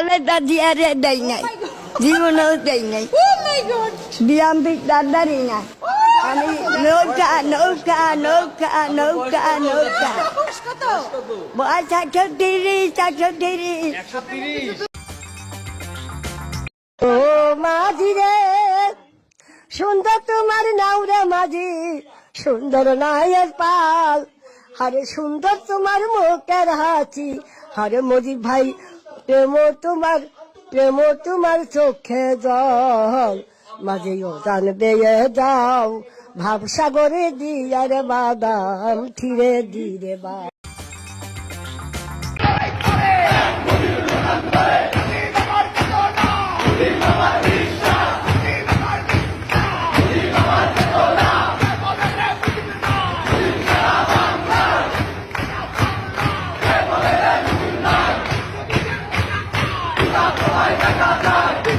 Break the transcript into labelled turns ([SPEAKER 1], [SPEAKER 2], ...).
[SPEAKER 1] খালেদা জিয়ারে দেয় নাই, জীবনেও দেয় নাই। বিয়ামবিক দাদারই না। আমি নৌকা নৌকা নৌকা নৌকা নৌকা বয়স 130 ও মাঝি রে সুন্দর তোমার নাও রে মাঝি, সুন্দর নায়ের পাল, আরে সুন্দর তোমার মুখের হাসি, আরে মজিব ভাই প্রেম তোমার চোখে জল, মাঝে ও জানবে যাও ভাবসাগরে দিয়ারে বাদাম থিরে দিরে বা।
[SPEAKER 2] Bye.